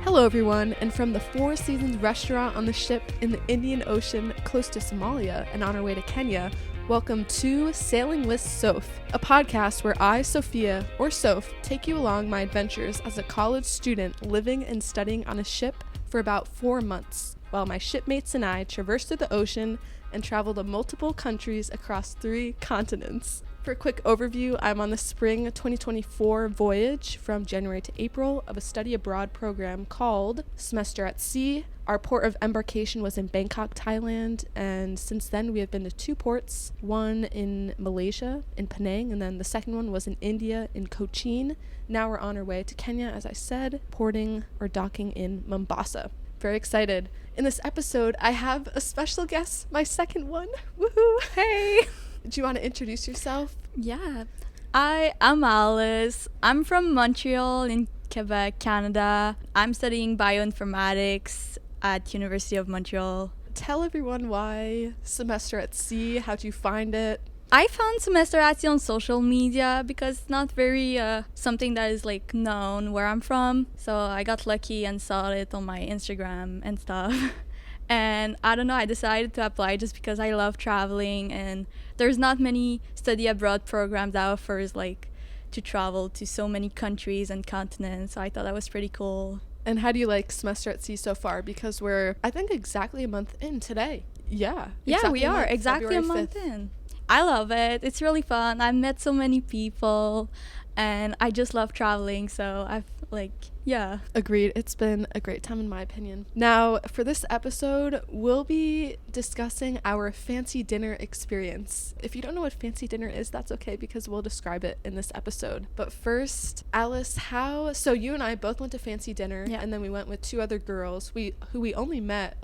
Hello everyone, and from the Four Seasons restaurant on the ship in the Indian Ocean close to Somalia and on our way to Kenya, welcome to Sailing with Sof, a podcast where I, Sofia, or Sof, take you along my adventures as a college student living and studying on a ship for about 4 months, while my shipmates and I traverse through the ocean and travel to multiple countries across 3 continents. For a quick overview, I'm on the spring 2024 voyage from January to April of a study abroad program called Semester at Sea. Our port of embarkation was in Bangkok, Thailand, and since then we have been to 2 ports, one in Malaysia, in Penang, and then the second one was in India, in Cochin. Now we're on our way to Kenya, as I said, porting or docking in Mombasa. Very excited. In this episode, I have a special guest, my second one. Woohoo! Hey! Do you want to introduce yourself? Yeah. I'm Alice. I'm from Montreal in Quebec, Canada. I'm studying bioinformatics at University of Montreal. Tell everyone why Semester at Sea. How'd you find it? I found Semester at Sea on social media because it's not very something that is known where I'm from. So I got lucky and saw it on my Instagram and stuff. And I don't know, I decided to apply just because I love traveling, and there's not many study abroad programs that offers to travel to so many countries and continents. So I thought that was pretty cool. And how do you like Semester at Sea so far? Because we're, I think, exactly a month in today. Yeah, we are exactly a month in. I love it. It's really fun. I've met so many people, and I just love traveling. So I've yeah. Agreed. It's been a great time in my opinion. Now, for this episode, we'll be discussing our fancy dinner experience. If you don't know what fancy dinner is, that's okay because we'll describe it in this episode. But first, Alice, so you and I both went to fancy dinner, and then we went with 2 other girls who we only met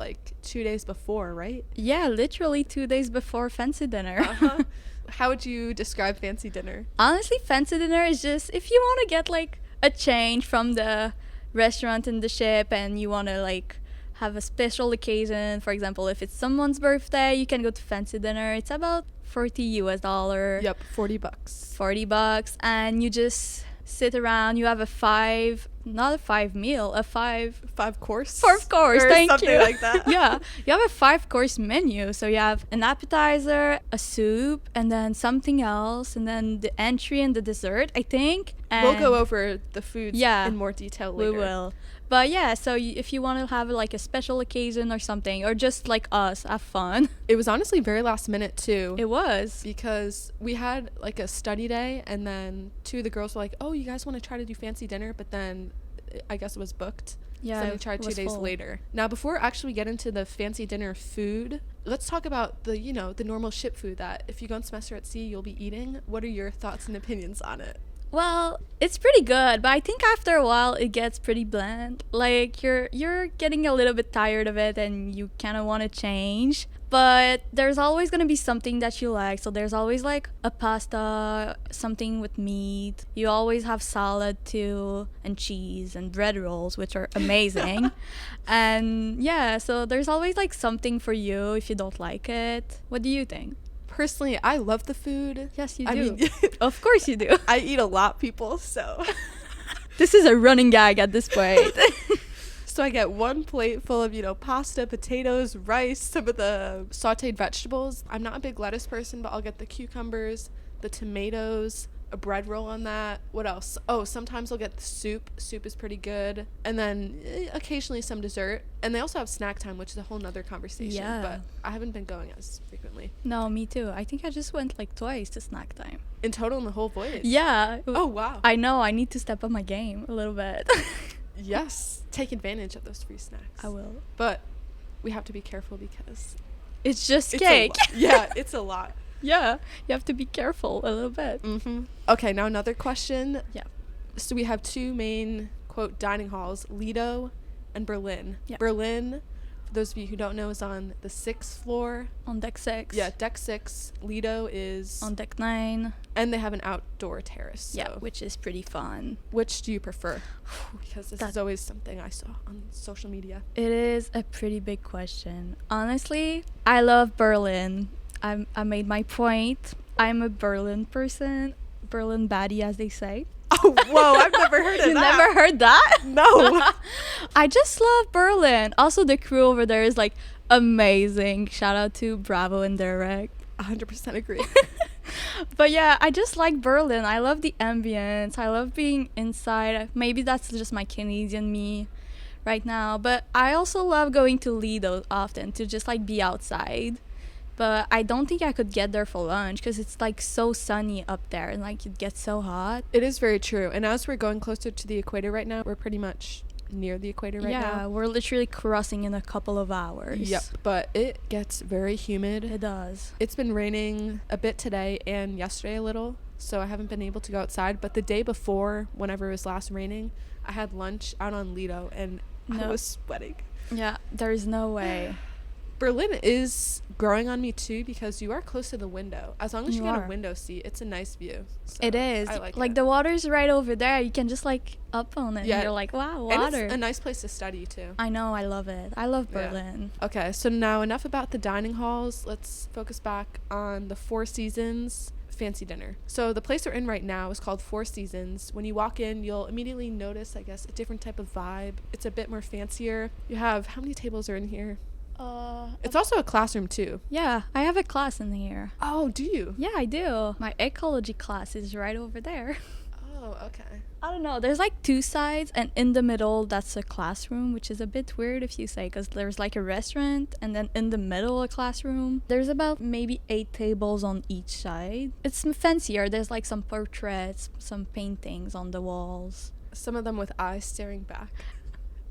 2 days before, right? Yeah, literally 2 days before fancy dinner. Uh-huh. How would you describe fancy dinner? Honestly, fancy dinner is just if you want to get a change from the restaurant in the ship and you want to have a special occasion. For example, if it's someone's birthday, you can go to fancy dinner. It's about $40. Yep, $40. $40, and you just sit around. You have a 5 course. 4 course, or thank something you. Like that. Yeah, you have a 5-course menu. So you have an appetizer, a soup, and then something else, and then the entry and the dessert, I think. And we'll go over the foods in more detail later. We will. But yeah, so if you want to have a special occasion or something, or just us, have fun. It was honestly very last minute too. It was. Because we had a study day, and then 2 of the girls were like, oh, you guys want to try to do fancy dinner? But then I guess it was booked. Yeah, so we tried 2 days later. Now, before actually we get into the fancy dinner food, let's talk about the normal ship food that if you go on Semester at Sea, you'll be eating. What are your thoughts and opinions on it? Well, it's pretty good, but I think after a while it gets pretty bland. You're getting a little bit tired of it and you kind of want to change. But there's always going to be something that you like. So there's always a pasta, something with meat. You always have salad too, and cheese and bread rolls, which are amazing. And yeah, so there's always something for you if you don't like it. What do you think? Personally, I love the food. Yes, you do. Of course you do. I eat a lot, people, so. This is a running gag at this point. So I get 1 plate full of, pasta, potatoes, rice, some of the sauteed vegetables. I'm not a big lettuce person, but I'll get the cucumbers, the tomatoes, a bread roll on that. What else? Oh, sometimes I'll get the soup. Soup is pretty good. And then occasionally some dessert. And they also have snack time, which is a whole nother conversation. Yeah. But I haven't been going as frequently. No, me too. I think I just went twice to snack time. In total in the whole voyage? Yeah. Oh, wow. I know. I need to step up my game a little bit. Yes. Take advantage of those free snacks. I will. But we have to be careful because it's just cake. Yeah, it's a lot. Yeah, you have to be careful a little bit. Mm-hmm. Okay, now another question. Yeah. So we have 2 main, quote, dining halls, Lido and Berlin. Yeah. Berlin, for those of you who don't know, is on the 6th floor. On deck 6. Yeah, deck 6. Lido is on deck 9. And they have an outdoor terrace. So. Yeah, which is pretty fun. Which do you prefer? Because this is always something I saw on social media. It is a pretty big question. Honestly, I love Berlin. I made my point. I'm a Berlin person. Berlin baddie, as they say. Oh, whoa, I've never heard of You that. never heard that? No. I just love Berlin. Also, the crew over there is like amazing. Shout out to Bravo and Derek. 100% agree. But yeah, I just like Berlin. I love the ambience. I love being inside. Maybe that's just my Canadian me right now. But I also love going to Lido often to just like be outside. But I don't think I could get there for lunch because it's like so sunny up there and like it gets so hot. It is very true. And as we're going closer to the equator right now, we're pretty much near the equator right now. Yeah, we're literally crossing in a couple of hours. Yep, but it gets very humid. It does. It's been raining a bit today and yesterday a little, so I haven't been able to go outside. But the day before, whenever it was last raining, I had lunch out on Lido and I was sweating. Yeah, there's no way. Berlin is growing on me too because you are close to the window. As long as you get a window seat, it's a nice view. So it is. I like it. The water's right over there. You can just like up on it. Yeah. And you're like, wow, water. And it's a nice place to study too. I know. I love it. I love Berlin. Yeah. Okay, so now enough about the dining halls. Let's focus back on the Four Seasons fancy dinner. So the place we're in right now is called Four Seasons. When you walk in, you'll immediately notice, I guess, a different type of vibe. It's a bit more fancier. You have, how many tables are in here? It's also a classroom too. Yeah, I have a class in here. Oh, do you? Yeah, I do. My ecology class is right over there. Oh, okay. I don't know. There's like two sides, and in the middle, that's a classroom, which is a bit weird if you say, because there's like a restaurant, and then in the middle, a classroom. There's about maybe 8 tables on each side. It's fancier. There's like some portraits, some paintings on the walls. Some of them with eyes staring back.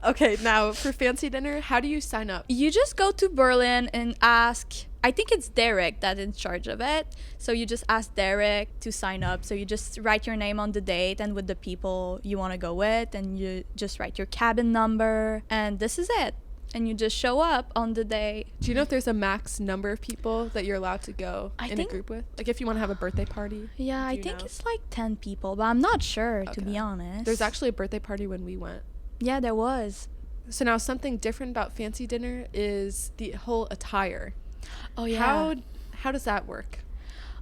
Okay, now for fancy dinner, how do you sign up? You just go to Berlin and ask, I think it's Derek that's in charge of it. So you just ask Derek to sign up. So you just write your name on the date and with the people you want to go with, and you just write your cabin number, and this is it. And you just show up on the day. Do you know if there's a max number of people that you're allowed to go in a group with? Like if you want to have a birthday party? Yeah, I think it's like 10 people, but I'm not sure, to be honest. There's actually a birthday party when we went. Yeah, there was. So now something different about fancy dinner is the whole attire. Oh, yeah. How does that work?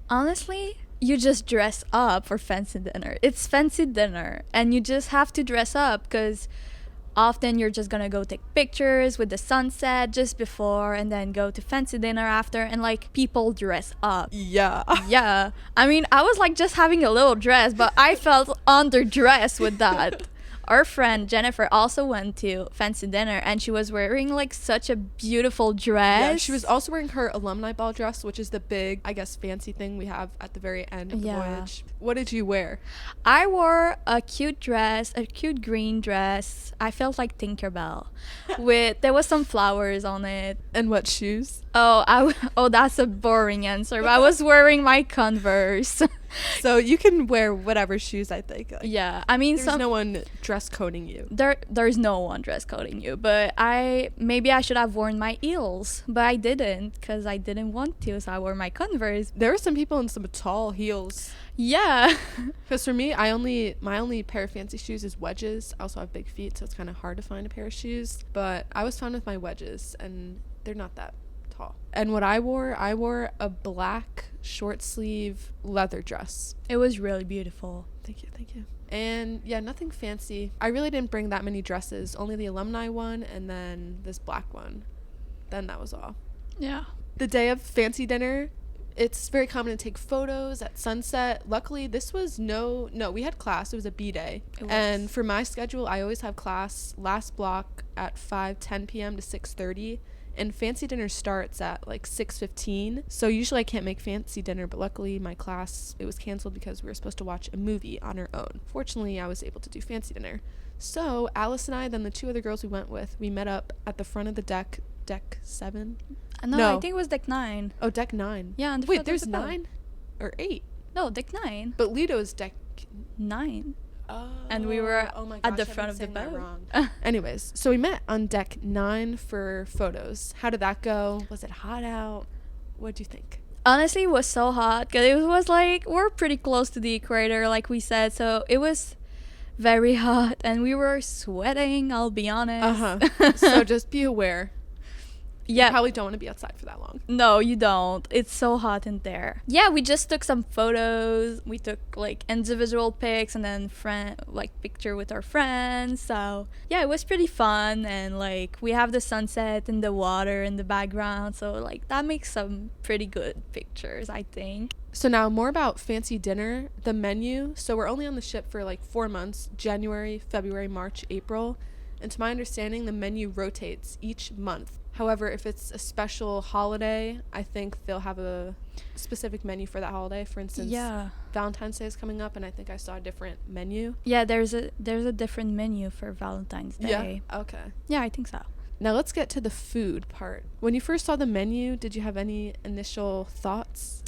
Honestly, you just dress up for fancy dinner. It's fancy dinner, and you just have to dress up because often you're just gonna go take pictures with the sunset just before and then go to fancy dinner after, and like people dress up. Yeah. Yeah. I mean, I was like just having a little dress, but I felt underdressed with that. Our friend Jennifer also went to fancy dinner, and she was wearing like such a beautiful dress. Yeah, she was also wearing her alumni ball dress, which is the big, I guess, fancy thing we have at the very end of the voyage. What did you wear? I wore a cute dress, a cute green dress. I felt like Tinkerbell. There was some flowers on it. And what shoes? Oh, that's a boring answer. But I was wearing my Converse. So you can wear whatever shoes, I think. Like, yeah, I mean, there's no one dress coding you. There's no one dress coding you. But maybe I should have worn my heels, but I didn't because I didn't want to. So I wore my Converse. There were some people in some tall heels. Yeah. Because for me, my only pair of fancy shoes is wedges. I also have big feet, so it's kind of hard to find a pair of shoes. But I was fine with my wedges, and they're not that tall. And what I wore a black short sleeve leather dress. It was really beautiful. Thank you. And yeah, nothing fancy. I really didn't bring that many dresses, only the alumni one and then this black one. Then that was all. Yeah. The day of fancy dinner, it's very common to take photos at sunset. Luckily, this was we had class. It was a B day. And for my schedule, I always have class last block at 5:10 p.m. to 6:30. And fancy dinner starts at like 6:15. So usually I can't make fancy dinner, but luckily my class, it was canceled because we were supposed to watch a movie on our own. Fortunately, I was able to do fancy dinner. So Alice and I, then the 2 other girls we went with, we met up at the front of the deck 7. No, I think it was deck 9. Oh, deck 9. Yeah. And wait, there's 9 or 8? No, deck 9. But Lido's deck 9. Oh, and we were at the gosh, front of the boat. Wrong. Anyways, so we met on deck 9 for photos. How did that go? Was it hot out? What do you think? Honestly, it was so hot because it was like we're pretty close to the equator, like we said. So it was very hot, and we were sweating. I'll be honest. So just be aware. Yeah. You probably don't want to be outside for that long. No, you don't. It's so hot in there. Yeah, we just took some photos. We took like individual pics and then picture with our friends. So yeah, it was pretty fun, and like we have the sunset and the water in the background. So like that makes some pretty good pictures, I think. So now more about fancy dinner, the menu. So we're only on the ship for like 4 months, January, February, March, April. And to my understanding, the menu rotates each month. However, if it's a special holiday, I think they'll have a specific menu for that holiday. For instance, Valentine's Day is coming up, and I think I saw a different menu. Yeah, there's a different menu for Valentine's Day. Yeah, okay. Yeah, I think so. Now let's get to the food part. When you first saw the menu, did you have any initial thoughts?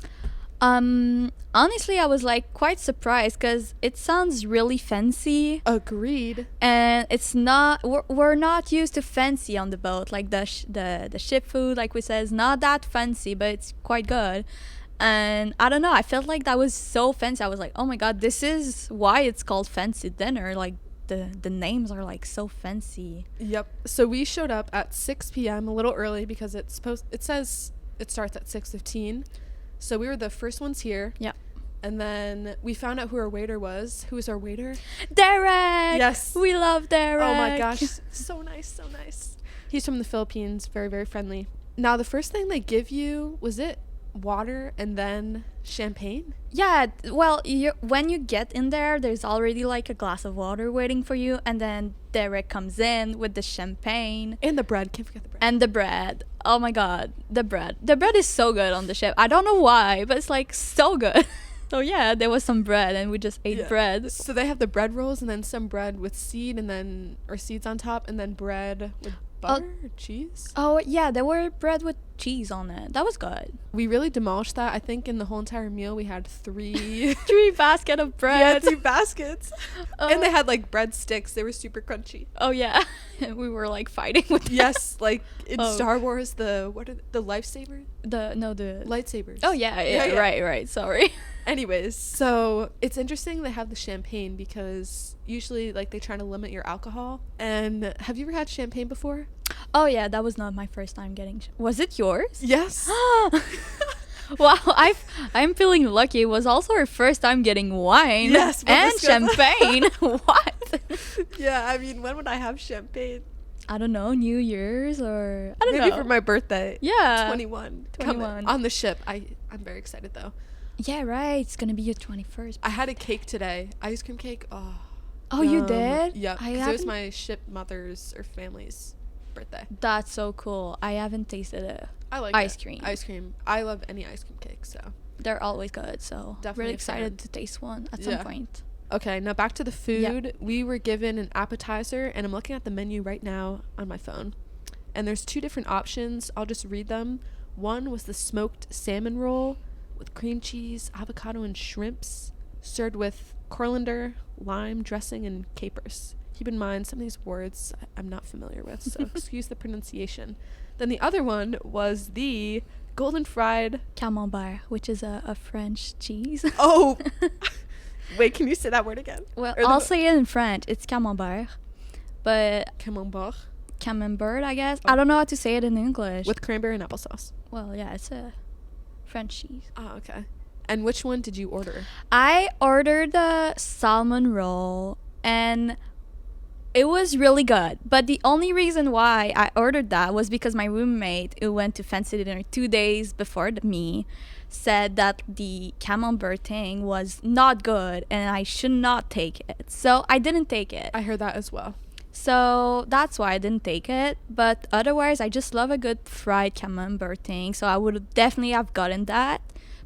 Honestly, I was like quite surprised because it sounds really fancy. Agreed. And it's not, we're not used to fancy on the boat. Like the ship food, like we said, is not that fancy, but it's quite good. And I don't know, I felt like that was so fancy. I was like, oh my god, this is why it's called fancy dinner. Like the names are like so fancy. Yep. So we showed up at 6 p.m. a little early because it says it starts at 6:15. So we were the first ones here. Yeah. And then we found out who our waiter was. Who is our waiter? Derek! Yes. We love Derek. Oh my gosh. So nice, so nice. He's from the Philippines. Very, very friendly. Now, the first thing they give you, was it water and then champagne? Yeah, well, when you get in there, there's already like a glass of water waiting for you, and then Derek comes in with the champagne. And the bread. Can't forget the bread. And the bread. Oh my god, the bread. The bread is so good on the ship. I don't know why, but it's like so good. So yeah, there was some bread and we just ate bread. So they have the bread rolls and then some bread with seeds on top, and then bread with butter or cheese. Oh yeah, there were bread with cheese on it. That was good. We really demolished that. I think in the whole entire meal we had three basket of bread. Yeah, 3 baskets. And they had like breadsticks. They were super crunchy. Oh yeah. We were like fighting with them. Yes, like in Star Wars, the lifesaver? The lightsabers. Oh yeah. Right. Sorry. Anyways, so it's interesting they have the champagne because usually like they try to limit your alcohol. And have you ever had champagne before? Oh yeah, that was not my first time getting. Was it yours? Yes. Wow, I'm feeling lucky. It was also our first time getting wine. Yes, and champagne. What? Yeah, I mean, when would I have champagne? I don't know, New Year's or I don't know. Maybe for my birthday. Yeah. 21. On the ship. I'm very excited though. Yeah, right. It's gonna be your 21st. I had a cake today. Ice cream cake. Oh, you did? Yeah, because it was my ship mother's or family's birthday. That's so cool. I haven't tasted it. I like ice cream. Ice cream. I love any ice cream cake, so. They're always good, so definitely really excited to taste one at some point. Okay, now back to the food. Yeah. We were given an appetizer, and I'm looking at the menu right now on my phone. And there's 2 different options. I'll just read them. One was the smoked salmon roll with cream cheese, avocado, and shrimps, served with coriander, lime dressing, and capers. Keep in mind, some of these words I'm not familiar with, so excuse the pronunciation. Then the other one was the golden fried camembert, which is a French cheese. Oh! Wait, can you say that word again? Well, I'll say it in French. It's camembert. But... Camembert? Camembert, I guess. I don't know how to say it in English. With cranberry and applesauce. Well, yeah, it's a French cheese. Oh, okay. And which one did you order? I ordered the salmon roll, and it was really good. But the only reason why I ordered that was because my roommate, who went to fancy dinner 2 days before me, said that the camembert thing was not good and I should not take it. So I didn't take it. I heard that as well. So that's why I didn't take it. But otherwise, I just love a good fried camembert thing. So I would definitely have gotten that.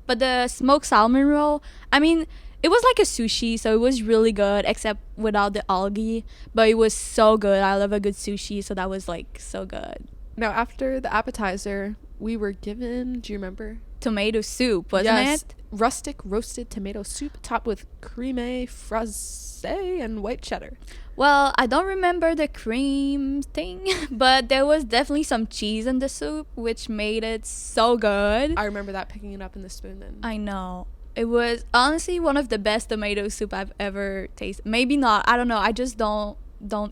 But the smoked salmon roll, I mean, it was like a sushi, so it was really good, except without the algae. But it was so good. I love a good sushi, so that was like so good. Now, after the appetizer, we were given, do you remember? Tomato soup, wasn't it? Rustic roasted tomato soup topped with crème fraîche and white cheddar. Well, I don't remember the cream thing, but there was definitely some cheese in the soup, which made it so good. I remember that, picking it up in the spoon then. I know. It was honestly one of the best tomato soup I've ever tasted. Maybe not. I don't know. I just don't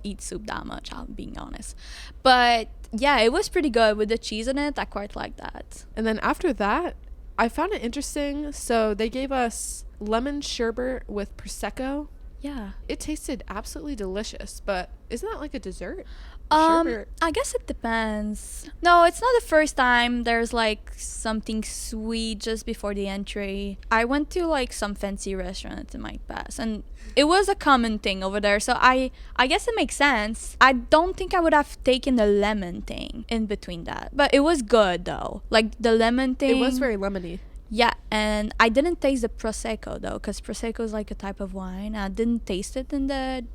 eat soup that much, I'm being honest. But Yeah, it was pretty good with the cheese in it. I quite like that. And then after that, I found it interesting. So they gave us lemon sherbet with Prosecco. Yeah. It tasted absolutely delicious, but isn't that like a dessert? I guess it depends. No, it's not the first time there's like something sweet just before the entry. I went to like some fancy restaurants in my past, and it was a common thing over there. So I guess it makes sense. I don't think I would have taken the lemon thing in between that, but it was good though. Like the lemon thing. It was very lemony. Yeah, and I didn't taste the Prosecco though, because Prosecco is like a type of wine. I didn't taste it in the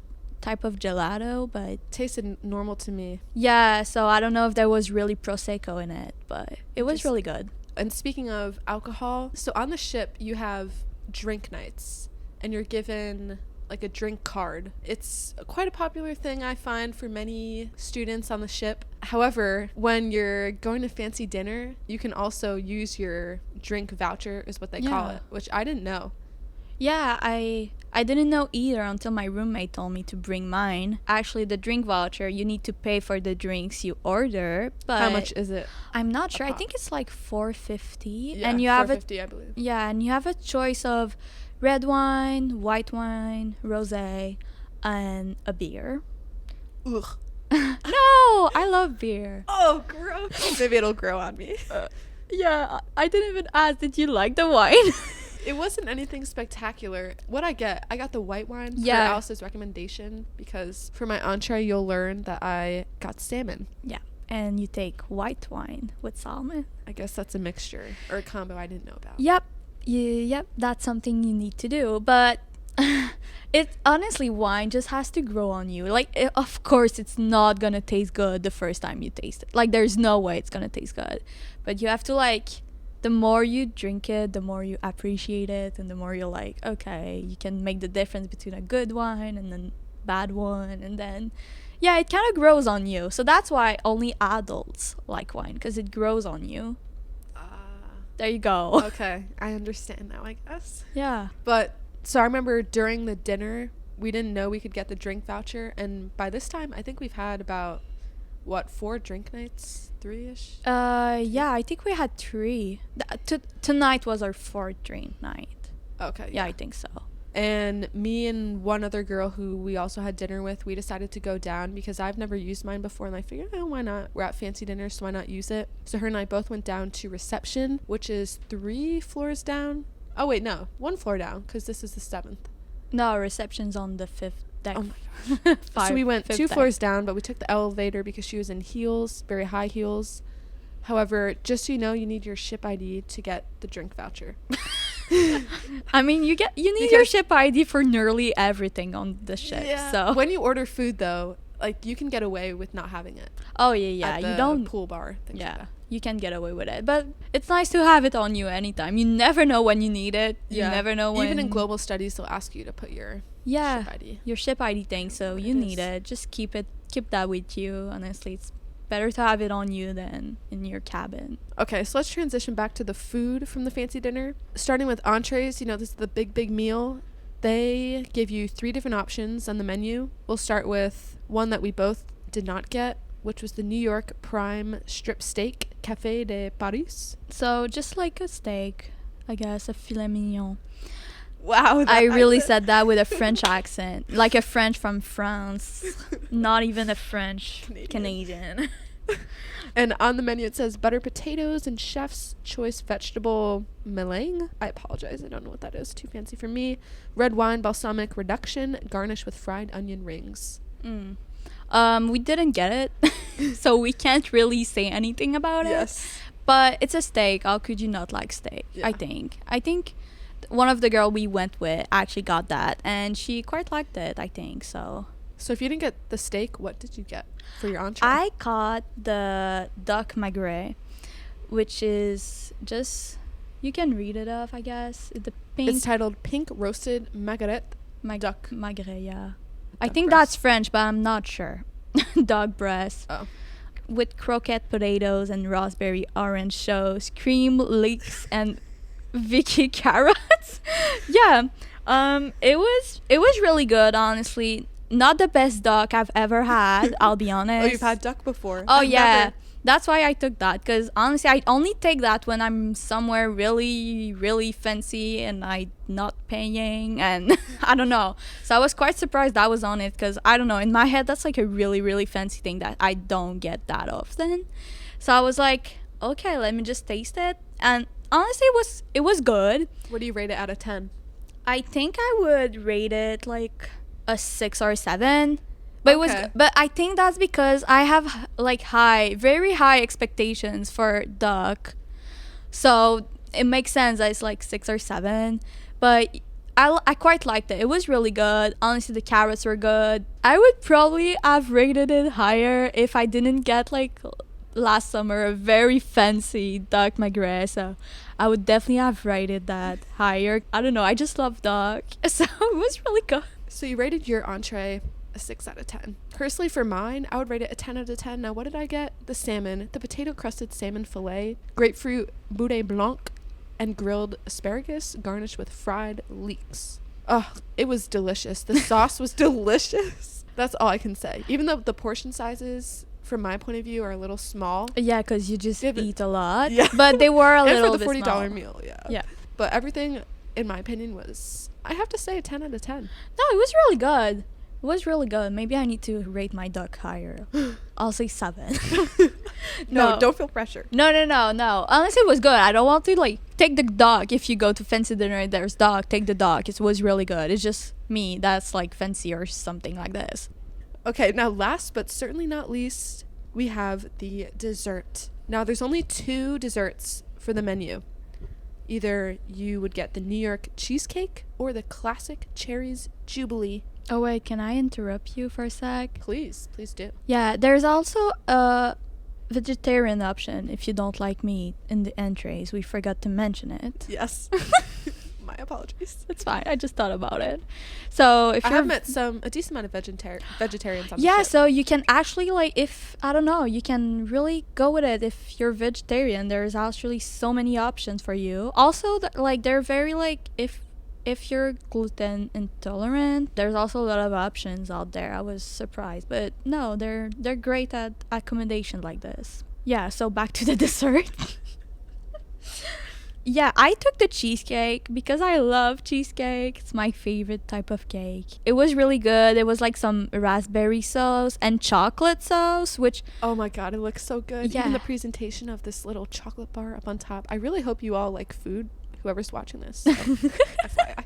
type of gelato, but it tasted normal to me. Yeah, so I don't know if there was really Prosecco in it, but it was really good. And speaking of alcohol, so on the ship you have drink nights, and you're given like a drink card. It's quite a popular thing, I find, for many students on the ship. However, when you're going to fancy dinner, you can also use your drink voucher, is what they call it, which I didn't know. Yeah, I didn't know either until my roommate told me to bring mine. Actually, the drink voucher, you need to pay for the drinks you order, but how much is it? I'm not sure. I think it's like $4.50, yeah, and you $4.50, have I believe. Yeah, and you have a choice of red wine, white wine, rosé, and a beer. Ugh. No, I love beer. Oh, gross. Maybe it'll grow on me. Yeah, I didn't even ask, did you like the wine? It wasn't anything spectacular. What I got the white wine for Alice's recommendation, because for my entree you'll learn that I got salmon. Yeah, and you take white wine with salmon. I guess that's a mixture or a combo I didn't know about. Yep, that's something you need to do. But it honestly, wine just has to grow on you. Like, of course, it's not gonna taste good the first time you taste it. Like, there's no way it's gonna taste good. But you have to, like, the more you drink it, the more you appreciate it, and the more you're like, okay, you can make the difference between a good wine and a bad one, and then yeah, it kind of grows on you. So that's why only adults like wine, because it grows on you. There you go. Okay, I understand now, I guess. Yeah. But so I remember during the dinner, we didn't know we could get the drink voucher, and by this time I think we've had about 4 drink nights? 3-ish? Yeah, I think we had 3. Tonight was our 4th drink night. Okay. Yeah, I think so. And me and one other girl who we also had dinner with, we decided to go down because I've never used mine before, and I figured, why not? We're at fancy dinner, so why not use it? So her and I both went down to reception, which is 3 floors down. Oh wait, no, 1 floor down, because this is the 7th. No, reception's on the 5th deck. Oh my gosh. So we went 2 floors down, but we took the elevator because she was in heels, very high heels. However, just so you know, you need your ship ID to get the drink voucher. I mean, you need your ship ID for nearly everything on the ship. Yeah. So when you order food, though, like, you can get away with not having it. Oh yeah. At the you don't pool bar. Things like that. You can get away with it, but it's nice to have it on you anytime. You never know when you need it. You never know when. Even in global studies, they'll ask you to put your ship ID. Your ship ID thing. So you need it. Just keep that with you. Honestly, it's better to have it on you than in your cabin. Okay, so let's transition back to the food from the fancy dinner. Starting with entrees, this is the big meal. They give you 3 different options on the menu. We'll start with one that we both did not get, which was the New York Prime Strip Steak Café de Paris. So just like a steak, I guess, a filet mignon. Wow. I really said that with a French accent. Like a French from France. Not even a French Canadian. And on the menu it says butter potatoes and chef's choice vegetable meringue. I apologize, I don't know what that is. Too fancy for me. Red wine balsamic reduction, garnished with fried onion rings. We didn't get it. So we can't really say anything about it. Yes. But it's a steak. How could you not like steak? Yeah. I think one of the girl we went with actually got that, and she quite liked it, I think. So if you didn't get the steak, what did you get for your entree? I got the duck magret, which is just, you can read it off, I guess. It's titled Pink Roasted Magret Duck magret, yeah. I think breast. that's French, but I'm not sure. Dog breast. Oh. With croquette potatoes and raspberry orange sauce, cream leeks, and Vicky carrots. Yeah. It was really good, honestly. not the best duck I've ever had. I'll be honest. Oh, you've had duck before. Oh, I've yeah. never- That's why I took that, because honestly, I only take that when I'm somewhere really, really fancy and I'm not paying, and I don't know. So I was quite surprised that was on it, because I don't know, in my head, that's like a really, really fancy thing that I don't get that often. So I was like, okay, let me just taste it. And honestly, it was good. What do you rate it out of 10? I think I would rate it like a 6 or a 7. But Okay. but I think that's because I have like very high expectations for duck. So it makes sense that it's like 6 or 7. But I quite liked it. It was really good. Honestly, the carrots were good. I would probably have rated it higher if I didn't get like last summer a very fancy duck magret. So I would definitely have rated that higher. I don't know. I just love duck. So it was really good. So you rated your entree a 6 out of 10. Personally, for mine, I would rate it a 10 out of 10. Now, what did I get? The salmon, the potato crusted salmon fillet, grapefruit boudet blanc, and grilled asparagus garnished with fried leeks. Oh, it was delicious. The sauce was delicious. That's all I can say. Even though the portion sizes, from my point of view, are a little small. Yeah, because you just eat a lot. Yeah. But they were a And little for the bit $40 small. meal, yeah. Yeah. But everything, in my opinion, was, I have to say, a 10 out of 10. No, it was really good. It was really good. Maybe I need to rate my duck higher. I'll say 7. No, don't feel pressure. No. Honestly, it was good. I don't want to like take the duck. If you go to fancy dinner and there's duck, take the duck. It was really good. It's just me that's like fancy or something like this. Okay, now last but certainly not least, we have the dessert. Now, there's only 2 desserts for the menu. Either you would get the New York cheesecake or the classic cherries jubilee. Oh wait, can I interrupt you for a sec? Please do. Yeah, there's also a vegetarian option if you don't like meat in the entrees. We forgot to mention it. Yes. My apologies. It's fine. I just thought about it. So if I you're have met a decent amount of vegetarians on the yeah, ship. so you can actually like, if I don't know, you can really go with it if you're vegetarian. There's actually so many options for you. Also, like they're very like if you're gluten intolerant, there's also a lot of options out there. I was surprised, but no, they're great at accommodation like this. Yeah, so back to the dessert. Yeah, I took the cheesecake because I love cheesecake. It's my favorite type of cake. It was really good. It was like some raspberry sauce and chocolate sauce, which Oh my god, it looks so good. Yeah. Even the presentation of this little chocolate bar up on top. I really hope you all like food, whoever's watching this. So, FYI.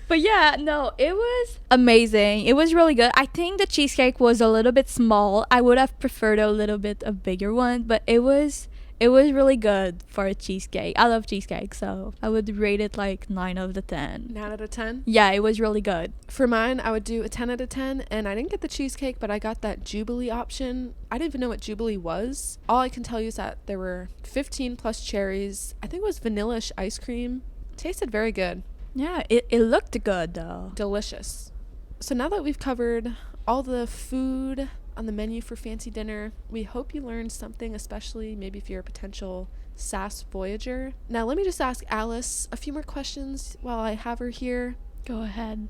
But yeah, no, it was amazing. It was really good. I think the cheesecake was a little bit small. I would have preferred a little bit a bigger one, but it was really good for a cheesecake. I love cheesecake, so I would rate it like 9 out of 10. 9 out of 10? Yeah, it was really good. For mine, I would do a 10 out of 10, and I didn't get the cheesecake, but I got that Jubilee option. I didn't even know what Jubilee was. All I can tell you is that there were 15 plus cherries. I think it was vanilla-ish ice cream. Tasted very good. Yeah, it looked good though. Delicious. So now that we've covered all the food on the menu for fancy dinner, we hope you learned something, especially maybe if you're a potential SAS voyager. Now let me just ask Alice a few more questions while I have her here. Go ahead.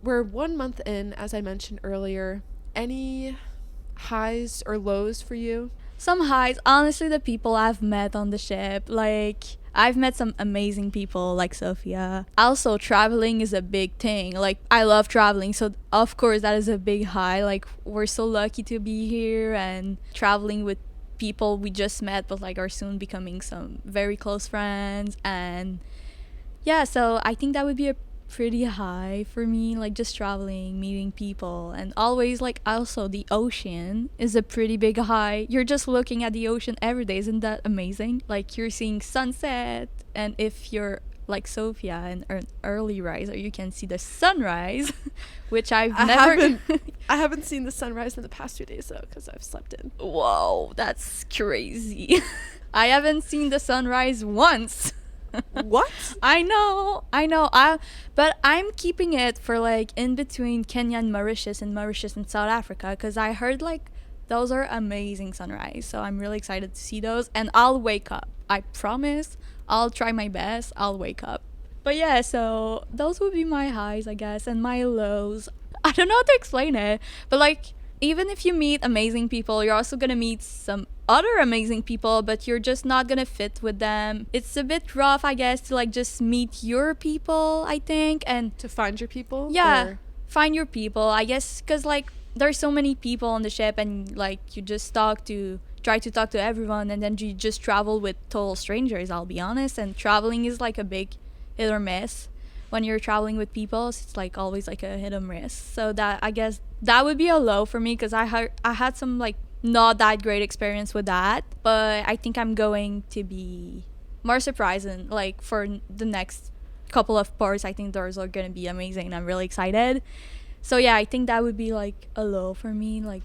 We're 1 month in, as I mentioned earlier. Any highs or lows for you? Some highs. Honestly, the people I've met on the ship, like I've met some amazing people like Sofia. Also, traveling is a big thing. Like, I love traveling, so of course that is a big high. Like, we're so lucky to be here and traveling with people we just met but like are soon becoming some very close friends. And yeah, so I think that would be a pretty high for me, like just traveling, meeting people, and always like also the ocean is a pretty big high. You're just looking at the ocean every day. Isn't that amazing? Like, you're seeing sunset, and if you're like Sofia, an early riser, you can see the sunrise, which I haven't seen the sunrise in the past 2 days though, because I've slept in. Whoa, that's crazy. I haven't seen the sunrise once. What? I know. But I'm keeping it for like in between Kenya and Mauritius and South Africa, because I heard like those are amazing sunrise. So I'm really excited to see those, and I'll wake up. I promise. I'll try my best. I'll wake up. But yeah, so those would be my highs, I guess, and my lows. I don't know how to explain it, but like, even if you meet amazing people, you're also gonna meet some other amazing people, but you're just not gonna fit with them. It's a bit rough, I guess, to like just meet your people, I think, and To find your people? yeah, Or find your people, I guess, because like there's so many people on the ship, and like you just try to talk to everyone, and then you just travel with total strangers, I'll be honest. And traveling is like a big hit or miss when you're traveling with people, so it's like always like a hit or miss. So that, I guess, that would be a low for me, because I had some like not that great experience with that. But I think I'm going to be more surprising like for the next couple of parts. I think those are gonna be amazing. I'm really excited. So yeah, I think that would be like a low for me, like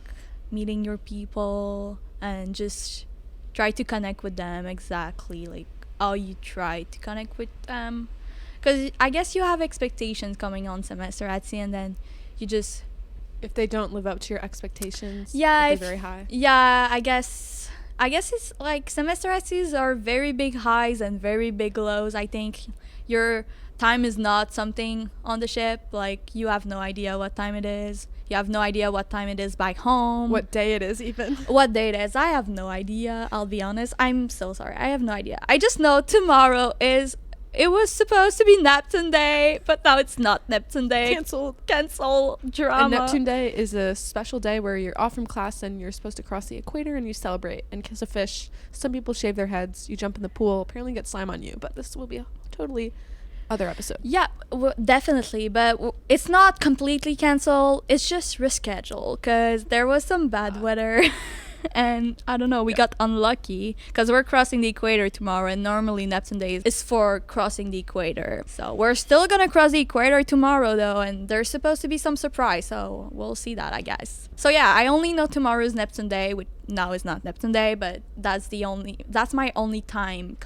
meeting your people and just try to connect with them exactly like how you try to connect with them. Because I guess you have expectations coming on semester at sea, and then you just if they don't live up to your expectations, yeah, if they're very high. yeah, I guess it's like semester at seas are very big highs and very big lows. I think your time is not something on the ship. Like, you have no idea what time it is. You have no idea what time it is back home. What day it is even. What day it is. I have no idea. I'll be honest. I'm so sorry. I have no idea. I just know tomorrow is... It was supposed to be Neptune Day, but now it's not Neptune Day. Cancel drama. And Neptune Day is a special day where you're off from class and you're supposed to cross the equator and you celebrate and kiss a fish. Some people shave their heads. You jump in the pool. Apparently get slime on you. But this will be a totally other episode. Yeah, definitely. But it's not completely canceled. It's just rescheduled because there was some bad weather. And I don't know, we got unlucky because we're crossing the equator tomorrow, and normally Neptune Day is for crossing the equator. So we're still gonna cross the equator tomorrow though, and there's supposed to be some surprise, so we'll see that, I guess. So yeah, I only know tomorrow is Neptune Day, which now is not Neptune Day, but that's my only time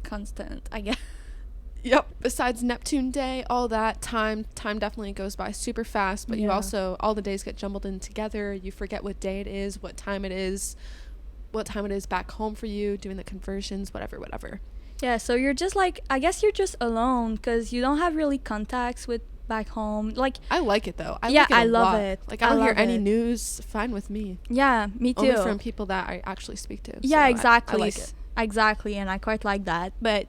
constant, I guess. Yep. Besides Neptune Day, all that time definitely goes by super fast, but you also, all the days get jumbled in together. You forget what day it is, what time it is back home for you, doing the conversions, whatever. Yeah, so you're just like, I guess you're just alone because you don't have really contacts with back home. Like, I like it though. I love it. Like, I don't hear any news, fine with me. Yeah, me too. Only from people that I actually speak to. Yeah, so exactly. I like it. Exactly, and I quite like that. But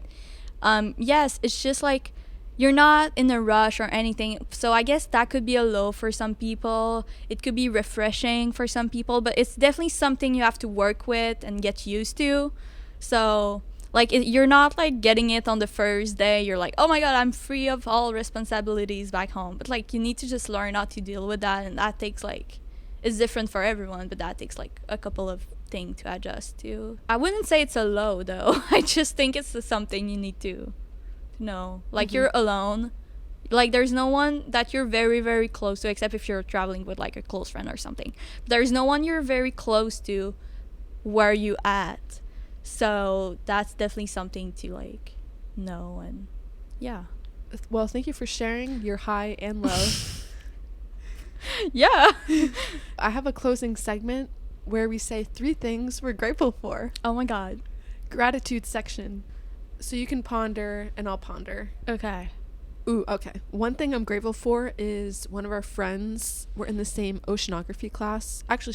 yes, it's just like you're not in a rush or anything. So I guess that could be a low for some people. It could be refreshing for some people, but it's definitely something you have to work with and get used to. So like you're not like getting it on the first day. You're like, oh my god, I'm free of all responsibilities back home. But like you need to just learn how to deal with that, and that takes like, it's different for everyone, but that takes like a couple of thing to adjust to. I wouldn't say it's a low though. I just think it's something you need to know. Like you're alone. Like there's no one that you're very, very close to, except if you're traveling with like a close friend or something. There's no one you're very close to where you at. So that's definitely something to like know. And yeah. Well, thank you for sharing your high and low. Yeah. I have a closing segment where we say 3 things we're grateful for. Oh my god. Gratitude section. So you can ponder and I'll ponder. Okay. Ooh, okay. One thing I'm grateful for is one of our friends. We're in the same oceanography class. Actually,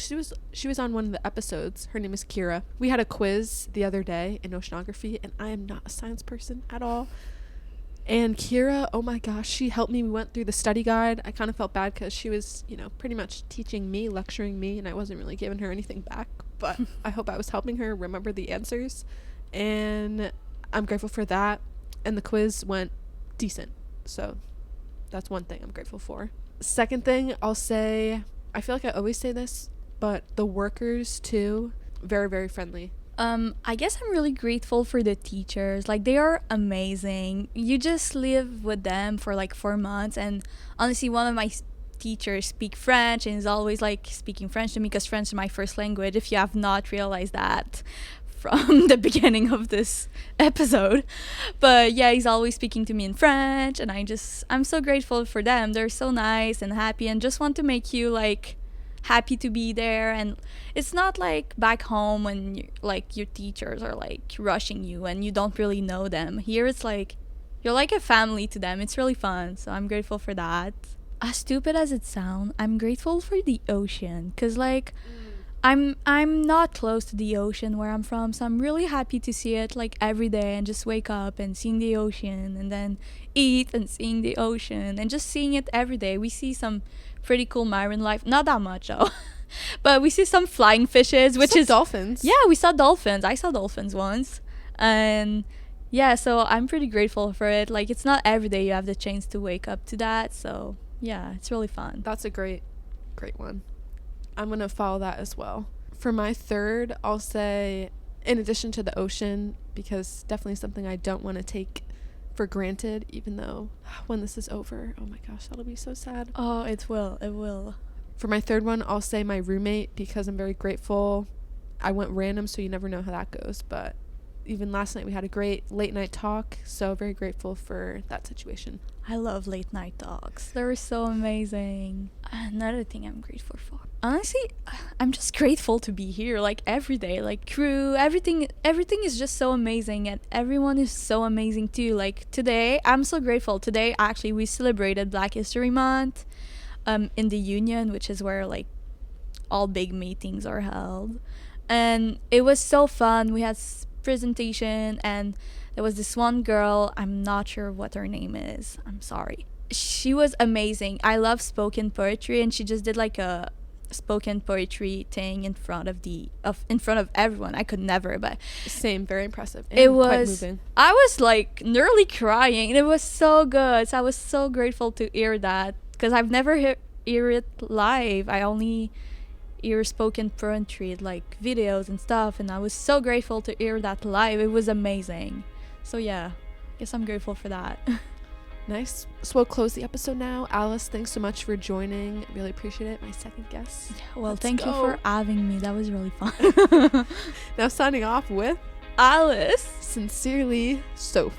she was on one of the episodes. Her name is Kira. We had a quiz the other day in oceanography, and I am not a science person at all. And Kira, oh my gosh, she helped me. We went through the study guide. I kind of felt bad because she was, pretty much teaching me, lecturing me, and I wasn't really giving her anything back. But I hope I was helping her remember the answers. And I'm grateful for that. And the quiz went decent. So that's one thing I'm grateful for. Second thing, I'll say, I feel like I always say this, but the workers too, very, very friendly. I guess I'm really grateful for the teachers. Like, they are amazing. You just live with them for like 4 months, and honestly, one of my teachers speak French and is always like speaking French to me because French is my first language, if you have not realized that from the beginning of this episode. But yeah, he's always speaking to me in French, and I'm so grateful for them. They're so nice and happy and just want to make you like happy to be there. And it's not like back home when like your teachers are like rushing you and you don't really know them. Here it's like You're like a family to them. It's really fun. So I'm grateful for that. As stupid as it sounds, I'm grateful for the ocean. Because, like, I'm not close to the ocean where I'm from. So I'm really happy to see it, like, every day. And just wake up and seeing the ocean. And then eat and seeing the ocean. And just seeing it every day. We see some pretty cool marine life. Not that much, though. But we see some flying fishes, which is dolphins. Yeah, we saw dolphins. I saw dolphins once. And yeah, so I'm pretty grateful for it. Like, it's not every day you have the chance to wake up to that. So yeah, it's really fun. That's a great one. I'm going to follow that as well. For my third, I'll say, in addition to the ocean, because definitely something I don't want to take for granted, even though when this is over, oh my gosh, that'll be so sad. Oh, it will. For my third one, I'll say my roommate, because I'm very grateful. I went random, so you never know how that goes, but even last night we had a great late night talk, so very grateful for that situation. I love late night talks. They're so amazing. Another thing I'm grateful for. Honestly, I'm just grateful to be here, like, every day. Like, crew, everything is just so amazing, and everyone is so amazing too. Like, today, I'm so grateful. Today, actually, we celebrated Black History Month in the union, which is where, like, all big meetings are held. And it was so fun. We had presentation, and there was this one girl, I'm not sure what her name is, I'm sorry. She was amazing. I love spoken poetry, and she just did like a spoken poetry thing in front of everyone. I could never, but same, very impressive. And it was quite moving. I was like nearly crying, and it was so good. So I was so grateful to hear that, because I've never hear it live. I only hear spoken poetry, like videos and stuff, and I was so grateful to hear that live. It was amazing. So yeah, I guess I'm grateful for that. Nice. So we'll close the episode now. Alice, thanks so much for joining. Really appreciate it. My second guest. Well, thank you for having me. That was really fun. Now signing off with Alice. Sincerely, Sof.